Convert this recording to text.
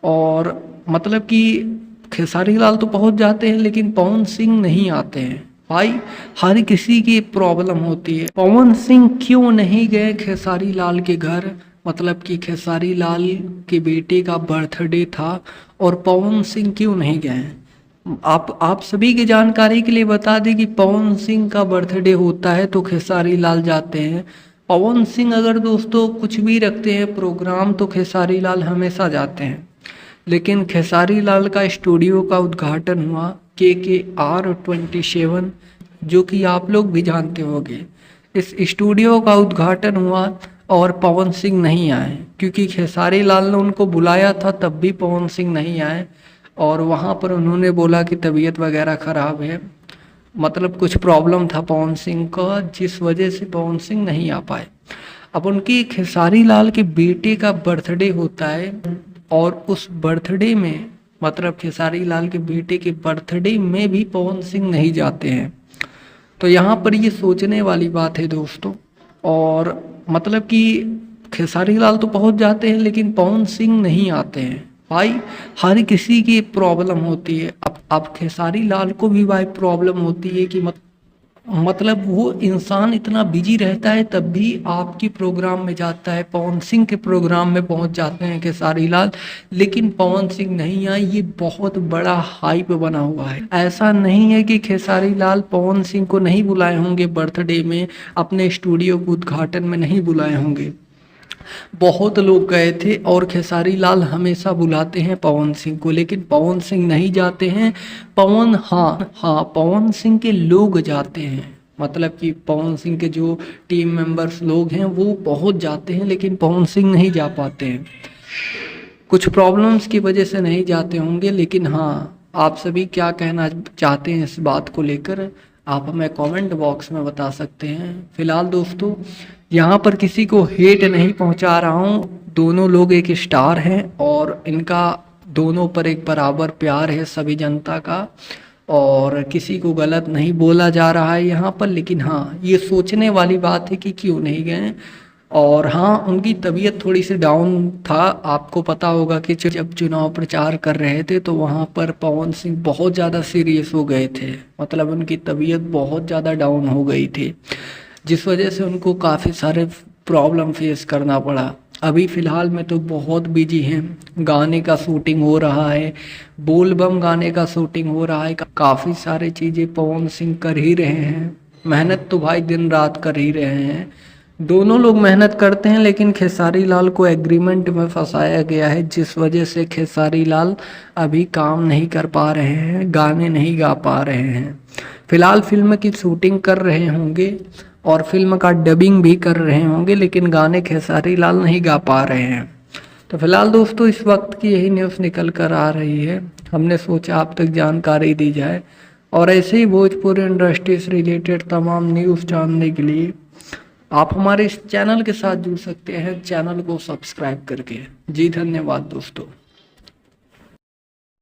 और मतलब कि खेसारी लाल तो पहुंच जाते हैं लेकिन पवन सिंह नहीं आते हैं। भाई हर किसी की प्रॉब्लम होती है। पवन सिंह क्यों नहीं गए खेसारी लाल के घर? मतलब कि खेसारी लाल के बेटे का बर्थडे था और पवन सिंह क्यों नहीं गए? आप सभी की जानकारी के लिए बता दें कि पवन सिंह का बर्थडे होता है तो खेसारी लाल जाते हैं। पवन सिंह अगर दोस्तों कुछ भी रखते हैं प्रोग्राम तो खेसारी लाल हमेशा जाते हैं। लेकिन खेसारी लाल का स्टूडियो का उद्घाटन हुआ KKR27, जो कि आप लोग भी जानते होंगे। इस स्टूडियो का उद्घाटन हुआ और पवन सिंह नहीं आए, क्योंकि खेसारी लाल ने उनको बुलाया था तब भी पवन सिंह नहीं आए। और वहाँ पर उन्होंने बोला कि तबीयत वगैरह ख़राब है, मतलब कुछ प्रॉब्लम था पवन सिंह का, जिस वजह से पवन सिंह नहीं आ पाए। अब उनकी खेसारी लाल के बेटे का बर्थडे होता है और उस बर्थडे में मतलब खेसारी लाल के बेटे के बर्थडे में भी पवन सिंह नहीं जाते हैं। तो यहाँ पर ये सोचने वाली बात है दोस्तों। और मतलब कि खेसारी लाल तो पहुंच जाते हैं लेकिन पवन सिंह नहीं आते हैं। भाई हर किसी की प्रॉब्लम होती है। अब खेसारी लाल को भी भाई प्रॉब्लम होती है कि मतलब वो इंसान इतना बिजी रहता है तब भी आपकी प्रोग्राम में जाता है। पवन सिंह के प्रोग्राम में पहुंच जाते हैं खेसारी लाल, लेकिन पवन सिंह नहीं आए। ये बहुत बड़ा हाइप बना हुआ है। ऐसा नहीं है कि खेसारी लाल पवन सिंह को नहीं बुलाए होंगे बर्थडे में, अपने स्टूडियो के उद्घाटन में नहीं बुलाए होंगे। बहुत लोग गए थे और खेसारी लाल हमेशा बुलाते हैं पवन सिंह को, लेकिन पवन सिंह नहीं जाते हैं। पवन सिंह के लोग जाते हैं। मतलब कि पवन सिंह के जो टीम मेंबर्स लोग हैं वो बहुत जाते हैं, लेकिन पवन सिंह नहीं जा पाते हैं। कुछ प्रॉब्लम्स की वजह से नहीं जाते होंगे। लेकिन हाँ, आप सभी क्या कहना चाहते हैं इस बात को लेकर आप हमें कमेंट बॉक्स में बता सकते हैं। फिलहाल दोस्तों यहाँ पर किसी को हेट नहीं पहुँचा रहा हूँ। दोनों लोग एक स्टार हैं और इनका दोनों पर एक बराबर प्यार है सभी जनता का, और किसी को गलत नहीं बोला जा रहा है यहाँ पर। लेकिन हाँ, ये सोचने वाली बात है कि क्यों नहीं गए। और हाँ, उनकी तबीयत थोड़ी सी डाउन था। आपको पता होगा कि जब चुनाव प्रचार कर रहे थे तो वहाँ पर पवन सिंह बहुत ज़्यादा सीरियस हो गए थे। मतलब उनकी तबीयत बहुत ज़्यादा डाउन हो गई थी, जिस वजह से उनको काफ़ी सारे प्रॉब्लम फेस करना पड़ा। अभी फ़िलहाल में तो बहुत बिजी हैं। गाने का शूटिंग हो रहा है, बोल बम गाने का शूटिंग हो रहा है, काफ़ी सारी चीज़ें पवन सिंह कर ही रहे हैं। मेहनत तो भाई दिन रात कर ही रहे हैं। दोनों लोग मेहनत करते हैं, लेकिन खेसारी लाल को एग्रीमेंट में फंसाया गया है, जिस वजह से खेसारी लाल अभी काम नहीं कर पा रहे हैं, गाने नहीं गा पा रहे हैं। फिलहाल फिल्म की शूटिंग कर रहे होंगे और फिल्म का डबिंग भी कर रहे होंगे, लेकिन गाने खेसारी लाल नहीं गा पा रहे हैं। तो फिलहाल दोस्तों इस वक्त की यही न्यूज़ निकल कर आ रही है। हमने सोचा आप तक जानकारी दी जाए, और ऐसे ही भोजपुरी इंडस्ट्री से रिलेटेड तमाम न्यूज़ जानने के लिए आप हमारे इस चैनल के साथ जुड़ सकते हैं, चैनल को सब्सक्राइब करके। जी धन्यवाद दोस्तों।